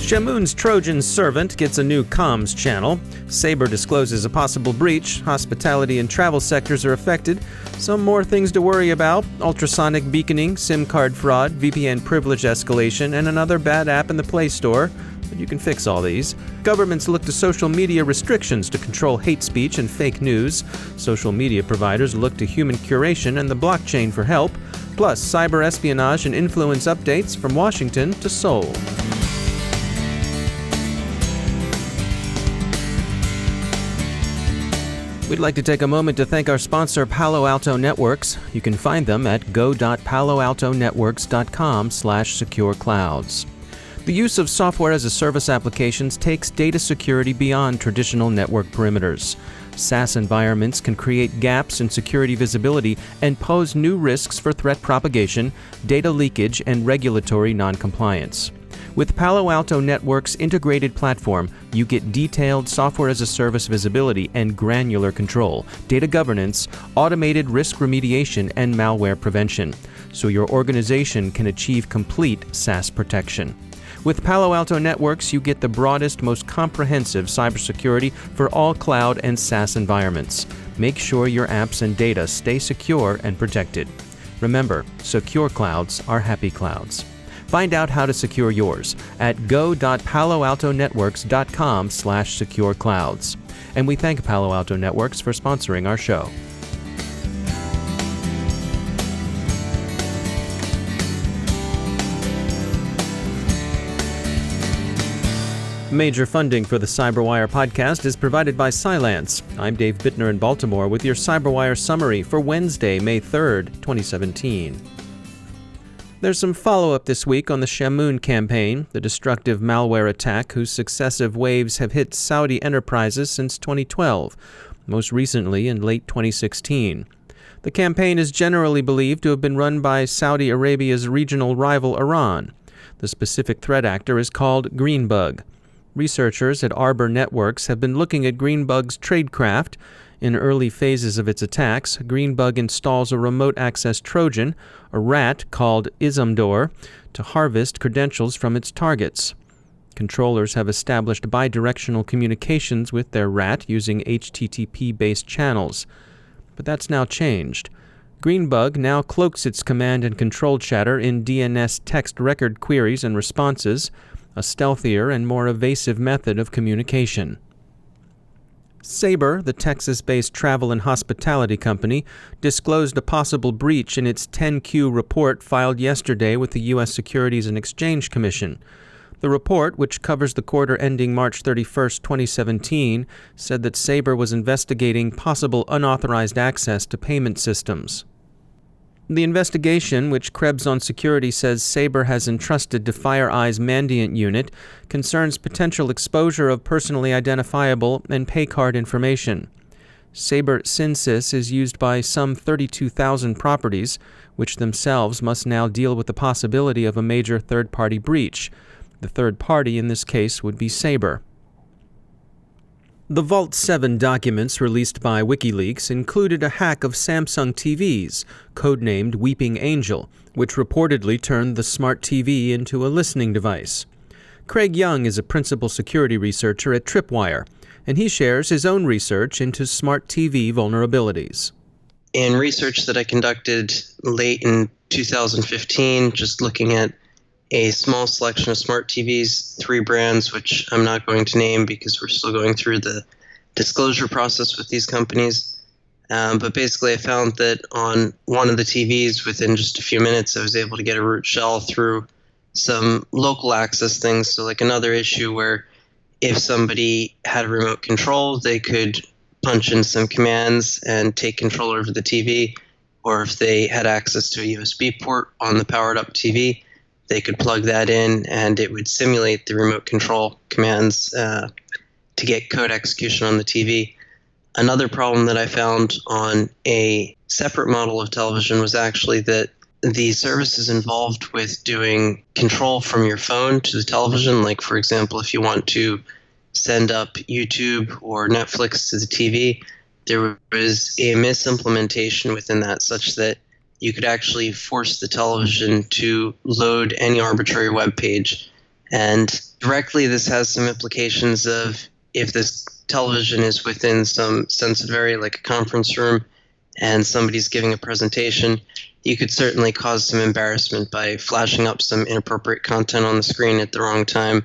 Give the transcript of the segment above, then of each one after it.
Shamoon's Trojan servant gets a new comms channel. Sabre discloses a possible breach. Hospitality and travel sectors are affected. Some more things to worry about: ultrasonic beaconing, SIM card fraud, VPN privilege escalation, and another bad app in the Play Store. But you can fix all these. Governments look to social media restrictions to control hate speech and fake news. Social media providers look to human curation and the blockchain for help. Plus, cyber espionage and influence updates from Washington to Seoul. We'd like to take a moment to thank our sponsor, Palo Alto Networks. You can find them at go.paloaltonetworks.com/secureclouds. The use of software-as-a-service applications takes data security beyond traditional network perimeters. SaaS environments can create gaps in security visibility and pose new risks for threat propagation, data leakage, and regulatory noncompliance. With Palo Alto Networks' integrated platform, you get detailed software-as-a-service visibility and granular control, data governance, automated risk remediation, and malware prevention, so your organization can achieve complete SaaS protection. With Palo Alto Networks, you get the broadest, most comprehensive cybersecurity for all cloud and SaaS environments. Make sure your apps and data stay secure and protected. Remember, secure clouds are happy clouds. Find out how to secure yours at go.paloaltonetworks.com/secureclouds. And we thank Palo Alto Networks for sponsoring our show. Major funding for the CyberWire podcast is provided by Cylance. I'm Dave Bittner in Baltimore with your CyberWire summary for Wednesday, May 3rd, 2017. There's some follow-up this week on the Shamoon campaign, the destructive malware attack whose successive waves have hit Saudi enterprises since 2012, most recently in late 2016. The campaign is generally believed to have been run by Saudi Arabia's regional rival Iran. The specific threat actor is called Greenbug. Researchers at Arbor Networks have been looking at Greenbug's tradecraft. In early phases of its attacks, Greenbug installs a remote access Trojan, a rat called Isomdor, to harvest credentials from its targets. Controllers have established bidirectional communications with their rat using HTTP-based channels. But that's now changed. Greenbug now cloaks its command and control chatter in DNS text record queries and responses, a stealthier and more evasive method of communication. Sabre, the Texas-based travel and hospitality company, disclosed a possible breach in its 10Q report filed yesterday with the U.S. Securities and Exchange Commission. The report, which covers the quarter ending March 31, 2017, said that Sabre was investigating possible unauthorized access to payment systems. The investigation, which Krebs on Security says Sabre has entrusted to FireEye's Mandiant unit, concerns potential exposure of personally identifiable and paycard information. Sabre Synsys is used by some 32,000 properties, which themselves must now deal with the possibility of a major third-party breach. The third party in this case would be Sabre. The Vault 7 documents released by WikiLeaks included a hack of Samsung TVs, codenamed Weeping Angel, which reportedly turned the smart TV into a listening device. Craig Young is a principal security researcher at Tripwire, and he shares his own research into smart TV vulnerabilities. In research that I conducted late in 2015, just looking at a small selection of smart TVs, 3 brands, which I'm not going to name because we're still going through the disclosure process with these companies. But basically, I found that on one of the TVs, within just a few minutes, I was able to get a root shell through some local access things. So like another issue where if somebody had a remote control, they could punch in some commands and take control over the TV. Or if they had access to a USB port on the powered up TV, they could plug that in and it would simulate the remote control commands to get code execution on the TV. Another problem that I found on a separate model of television was actually that the services involved with doing control from your phone to the television, like for example, if you want to send up YouTube or Netflix to the TV, there was a misimplementation within that such that you could actually force the television to load any arbitrary web page And directly, this has some implications of if this television is within some sensitive area, like a conference room, and somebody's giving a presentation, you could certainly cause some embarrassment by flashing up some inappropriate content on the screen at the wrong time.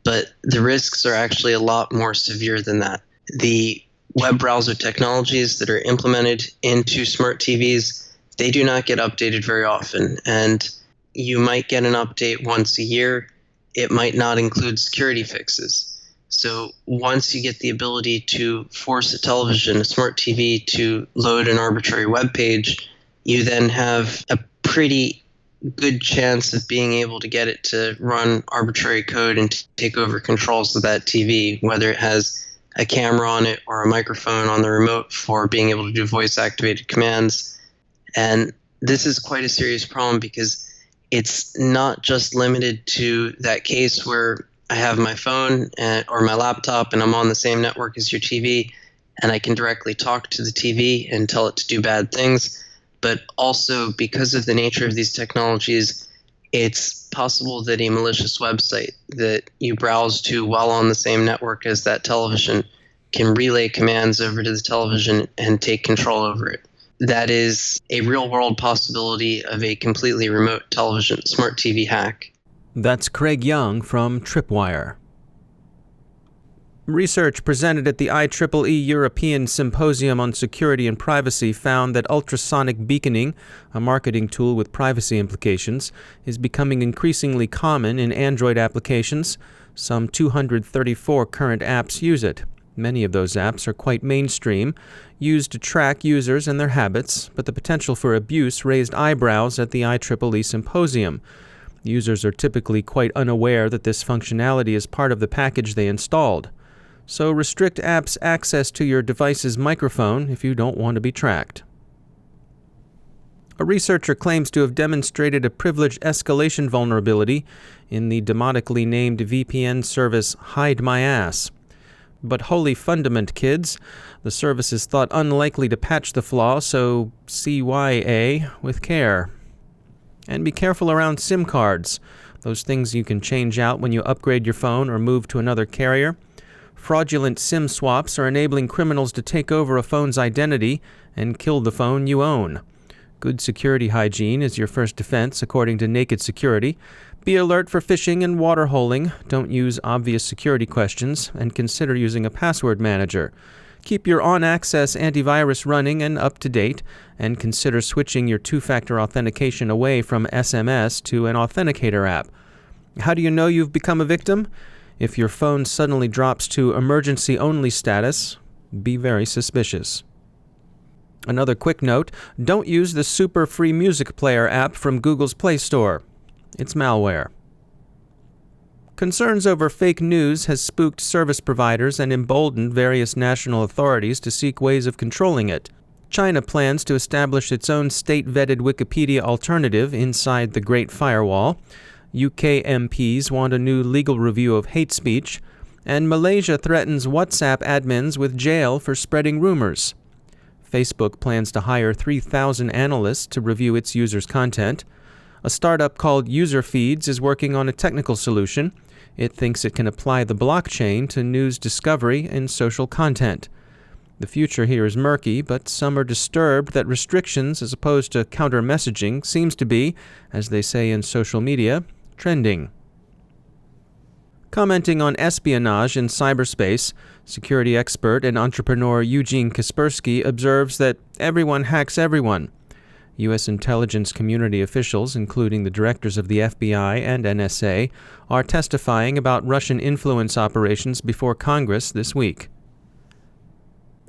But the risks are actually a lot more severe than that. The web browser technologies that are implemented into smart TVs, they do not get updated very often. And you might get an update once a year. It might not include security fixes. So once you get the ability to force a smart TV, to load an arbitrary web page, you then have a pretty good chance of being able to get it to run arbitrary code and take over controls of that TV, whether it has a camera on it or a microphone on the remote for being able to do voice-activated commands. And this is quite a serious problem because it's not just limited to that case where I have my phone or my laptop and I'm on the same network as your TV and I can directly talk to the TV and tell it to do bad things. But also, because of the nature of these technologies, it's possible that a malicious website that you browse to while on the same network as that television can relay commands over to the television and take control over it. That is a real-world possibility of a completely remote television smart TV hack. That's Craig Young from Tripwire. Research presented at the IEEE European Symposium on Security and Privacy found that ultrasonic beaconing, a marketing tool with privacy implications, is becoming increasingly common in Android applications. Some 234 current apps use it. Many of those apps are quite mainstream, used to track users and their habits, but the potential for abuse raised eyebrows at the IEEE Symposium. Users are typically quite unaware that this functionality is part of the package they installed. So restrict apps' access to your device's microphone if you don't want to be tracked. A researcher claims to have demonstrated a privilege escalation vulnerability in the demonically named VPN service Hide My Ass. But holy fundament, kids, the service is thought unlikely to patch the flaw, so CYA with care. And be careful around SIM cards, those things you can change out when you upgrade your phone or move to another carrier. Fraudulent SIM swaps are enabling criminals to take over a phone's identity and kill the phone you own. Good security hygiene is your first defense, according to Naked Security. Be alert for phishing and water holing. Don't use obvious security questions, and consider using a password manager. Keep your on-access antivirus running and up to date, and consider switching your two-factor authentication away from SMS to an authenticator app. How do you know you've become a victim? If your phone suddenly drops to emergency-only status, be very suspicious. Another quick note, don't use the Super Free Music Player app from Google's Play Store. It's malware. Concerns over fake news has spooked service providers and emboldened various national authorities to seek ways of controlling it. China plans to establish its own state-vetted Wikipedia alternative inside the Great Firewall. UK MPs want a new legal review of hate speech, and Malaysia threatens WhatsApp admins with jail for spreading rumors. Facebook plans to hire 3,000 analysts to review its users' content. A startup called UserFeeds is working on a technical solution. It thinks it can apply the blockchain to news discovery and social content. The future here is murky, but some are disturbed that restrictions as opposed to counter-messaging seems to be, as they say in social media, trending. Commenting on espionage in cyberspace, security expert and entrepreneur Eugene Kaspersky observes that everyone hacks everyone. U.S. intelligence community officials, including the directors of the FBI and NSA, are testifying about Russian influence operations before Congress this week.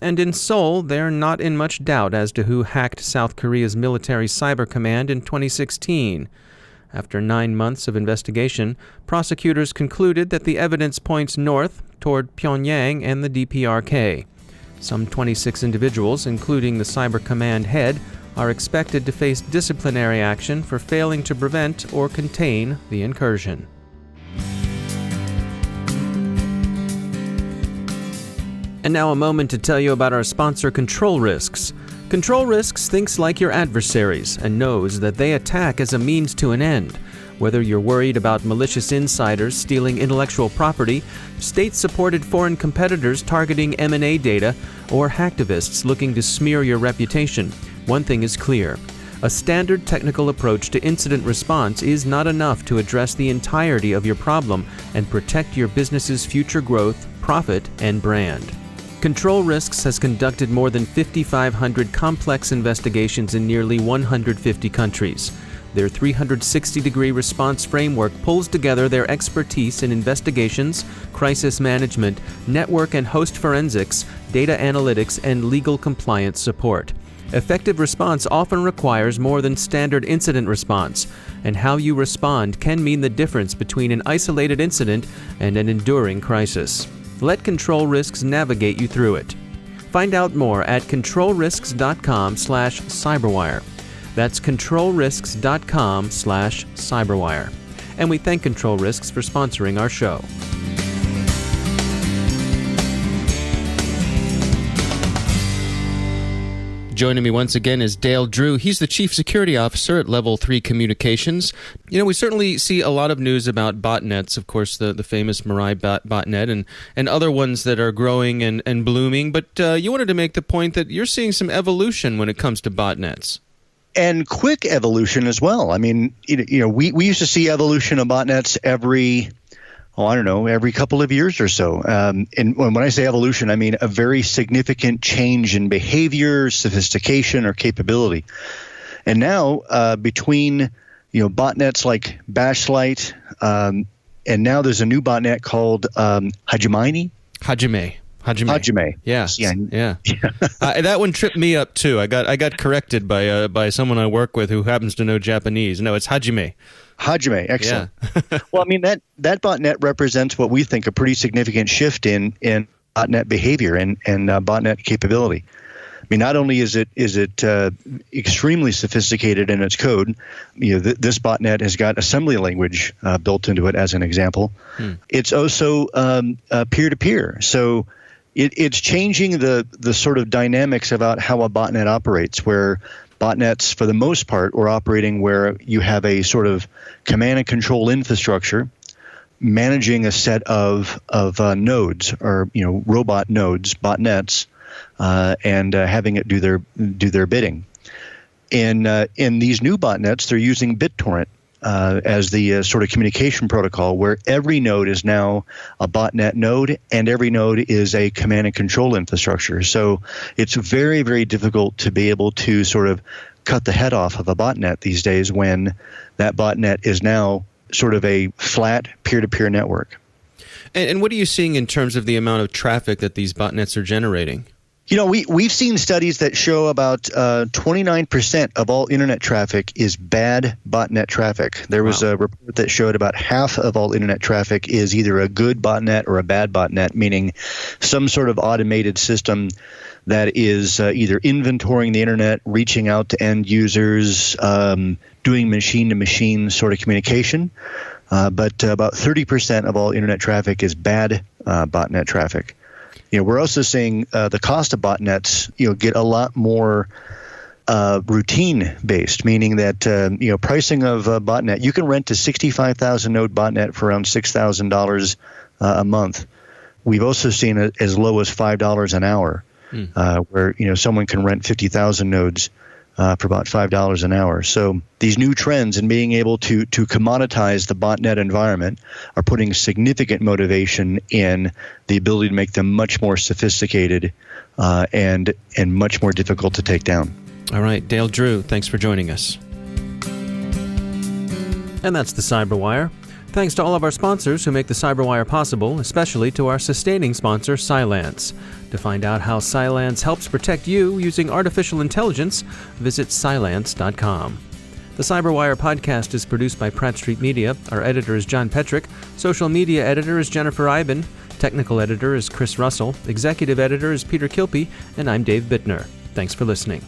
And in Seoul, they're not in much doubt as to who hacked South Korea's military cyber command in 2016. After 9 months of investigation, prosecutors concluded that the evidence points north toward Pyongyang and the DPRK. Some 26 individuals, including the Cyber Command head, are expected to face disciplinary action for failing to prevent or contain the incursion. And now a moment to tell you about our sponsor, Control Risks. Control Risks thinks like your adversaries and knows that they attack as a means to an end. Whether you're worried about malicious insiders stealing intellectual property, state-supported foreign competitors targeting M&A data, or hacktivists looking to smear your reputation, one thing is clear. A standard technical approach to incident response is not enough to address the entirety of your problem and protect your business's future growth, profit, and brand. Control Risks has conducted more than 5,500 complex investigations in nearly 150 countries. Their 360-degree response framework pulls together their expertise in investigations, crisis management, network and host forensics, data analytics, and legal compliance support. Effective response often requires more than standard incident response, and how you respond can mean the difference between an isolated incident and an enduring crisis. Let Control Risks navigate you through it. Find out more at controlrisks.com/cyberwire. That's controlrisks.com/cyberwire. And we thank Control Risks for sponsoring our show. Joining me once again is Dale Drew. He's the Chief Security Officer at Level 3 Communications. We certainly see a lot of news about botnets, of course, the famous Mirai botnet and other ones that are growing and blooming. But you wanted to make the point that you're seeing some evolution when it comes to botnets. And quick evolution as well. I mean, we used to see evolution of botnets every couple of years or so. And when I say evolution, I mean a very significant change in behavior, sophistication, or capability. And now between botnets like Bashlight, and now there's a new botnet called Hajime. Yeah. That one tripped me up too. I got corrected by someone I work with who happens to know Japanese. No, it's Hajime. Hajime, excellent. Yeah. Well, I mean that botnet represents what we think a pretty significant shift in botnet behavior and botnet capability. I mean, not only is it extremely sophisticated in its code, this botnet has got assembly language built into it as an example. It's also peer-to-peer, so it's changing the sort of dynamics about how a botnet operates, where botnets, for the most part, are operating where you have a sort of command and control infrastructure managing a set of nodes, or robot nodes, botnets, and having it do their bidding. In these new botnets, they're using BitTorrent as the sort of communication protocol, where every node is now a botnet node and every node is a command and control infrastructure. So it's very, very difficult to be able to sort of cut the head off of a botnet these days when that botnet is now sort of a flat peer-to-peer network. And what are you seeing in terms of the amount of traffic that these botnets are generating? We've seen studies that show about 29% of all internet traffic is bad botnet traffic. There was a report that showed about half of all internet traffic is either a good botnet or a bad botnet, meaning some sort of automated system that is either inventorying the internet, reaching out to end users, doing machine-to-machine sort of communication. But about 30% of all internet traffic is bad botnet traffic. We're also seeing the cost of botnets, get a lot more routine-based, meaning that pricing of a botnet, you can rent a 65,000 node botnet for around $6,000 a month. We've also seen it as low as $5 an hour, where someone can rent 50,000 nodes for about $5 an hour. So these new trends and being able to commoditize the botnet environment are putting significant motivation in the ability to make them much more sophisticated and much more difficult to take down. All right, Dale Drew, thanks for joining us. And that's the CyberWire. Thanks to all of our sponsors who make the CyberWire possible, especially to our sustaining sponsor, Cylance. To find out how Cylance helps protect you using artificial intelligence, visit Cylance.com. The CyberWire podcast is produced by Pratt Street Media. Our editor is John Petrick. Social media editor is Jennifer Iben. Technical editor is Chris Russell. Executive editor is Peter Kilpie. And I'm Dave Bittner. Thanks for listening.